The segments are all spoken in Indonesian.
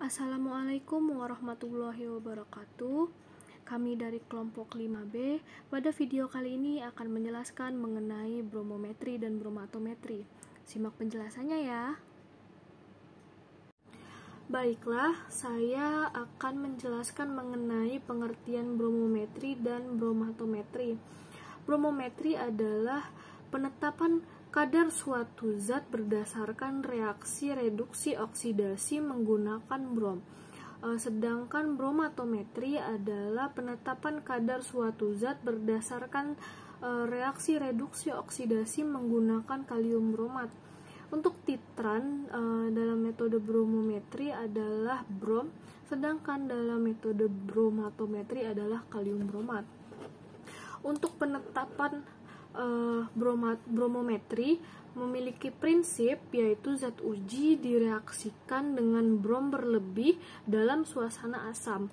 Assalamualaikum warahmatullahi wabarakatuh. Kami dari kelompok 5B. Pada video kali ini akan menjelaskan mengenai bromometri dan bromatometri. Simak penjelasannya ya. Baiklah, saya akan menjelaskan mengenai pengertian bromometri dan bromatometri. Bromometri adalah penetapan kadar suatu zat berdasarkan reaksi reduksi oksidasi menggunakan brom. Sedangkan bromatometri adalah penetapan kadar suatu zat berdasarkan reaksi reduksi oksidasi menggunakan kalium bromat. Untuk titran dalam metode bromometri adalah brom, sedangkan dalam metode bromatometri adalah kalium bromat. Untuk penetapan bromometri memiliki prinsip yaitu zat uji direaksikan dengan brom berlebih dalam suasana asam.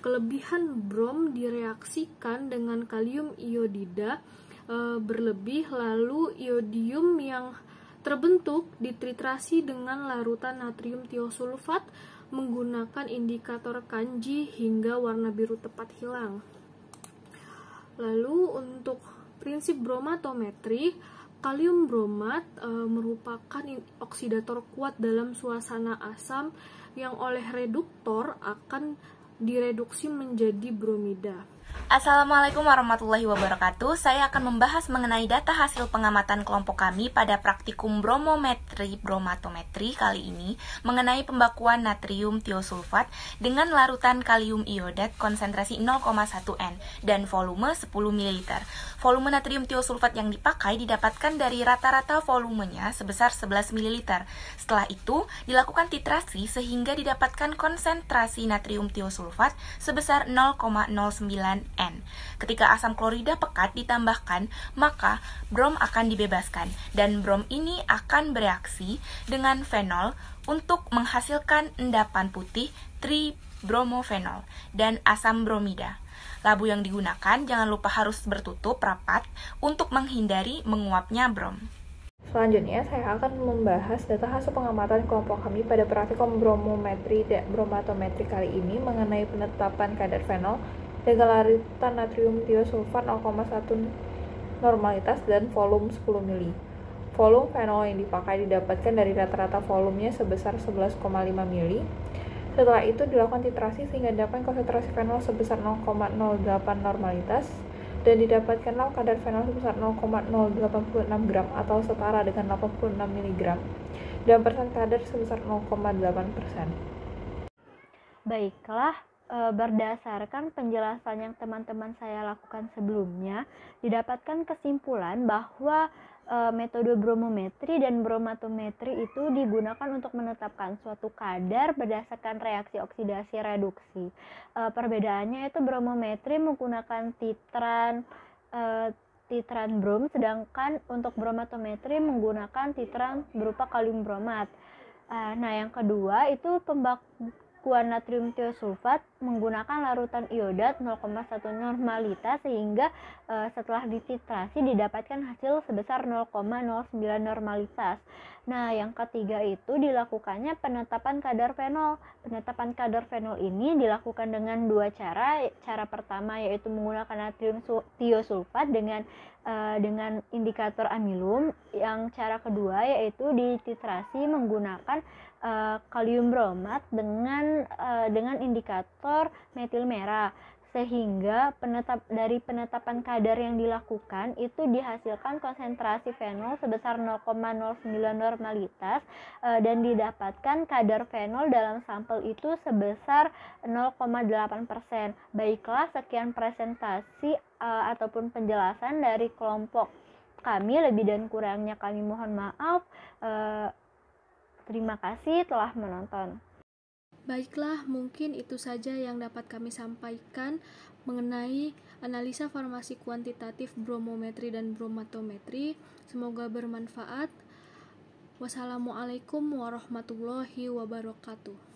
Kelebihan brom direaksikan dengan kalium iodida berlebih, lalu iodium yang terbentuk dititrasi dengan larutan natrium tiosulfat menggunakan indikator kanji hingga warna biru tepat hilang. Lalu untuk prinsip bromatometri, kalium bromat merupakan oksidator kuat dalam suasana asam yang oleh reduktor akan direduksi menjadi bromida. Assalamualaikum warahmatullahi wabarakatuh. Saya akan membahas mengenai data hasil pengamatan kelompok kami pada praktikum bromometri-bromatometri kali ini mengenai pembakuan natrium tiosulfat dengan larutan kalium iodat konsentrasi 0,1 N dan volume 10 ml. Volume natrium tiosulfat yang dipakai didapatkan dari rata-rata volumenya sebesar 11 ml. Setelah itu, dilakukan titrasi sehingga didapatkan konsentrasi natrium tiosulfat sebesar 0,09 N. Ketika asam klorida pekat ditambahkan, maka brom akan dibebaskan dan brom ini akan bereaksi dengan fenol untuk menghasilkan endapan putih tribromofenol dan asam bromida. Labu yang digunakan jangan lupa harus bertutup rapat untuk menghindari menguapnya brom. Selanjutnya, saya akan membahas data hasil pengamatan kelompok kami pada praktikum bromometri dan bromatometri kali ini mengenai penetapan kadar fenol dengan larutan natrium tiosulfat 0,1 normalitas dan volume 10 ml. Volume fenol yang dipakai didapatkan dari rata-rata volumenya sebesar 11,5 ml. Setelah itu dilakukan titrasi sehingga dapat konsentrasi fenol sebesar 0,08 normalitas dan didapatkanlah kadar fenol sebesar 0,086 gram atau setara dengan 86 mg dan persen kadar sebesar 0,8%. Baiklah, berdasarkan penjelasan yang teman-teman saya lakukan sebelumnya, didapatkan kesimpulan bahwa metode bromometri dan bromatometri itu digunakan untuk menetapkan suatu kadar berdasarkan reaksi oksidasi reduksi. Perbedaannya itu bromometri menggunakan titran brom, sedangkan untuk bromatometri menggunakan titran berupa kalium bromat. Nah, yang kedua itu pembakuan natrium tiosulfat menggunakan larutan iodat 0,1 normalitas sehingga setelah dititrasi didapatkan hasil sebesar 0,09 normalitas. Nah, yang ketiga itu dilakukannya penetapan kadar fenol. Penetapan kadar fenol ini dilakukan dengan dua cara. Cara pertama yaitu menggunakan natrium tiosulfat dengan indikator amilum. Yang cara kedua yaitu dititrasi menggunakan kalium bromat dengan indikator metil merah, sehingga dari penetapan kadar yang dilakukan itu dihasilkan konsentrasi fenol sebesar 0,09 normalitas dan didapatkan kadar fenol dalam sampel itu sebesar 0,8%. Baiklah, sekian presentasi ataupun penjelasan dari kelompok kami. Lebih dan kurangnya kami mohon maaf. Terima kasih telah menonton. Baiklah, mungkin itu saja yang dapat kami sampaikan mengenai analisa farmasi kuantitatif bromometri dan bromatometri. Semoga bermanfaat. Wassalamualaikum warahmatullahi wabarakatuh.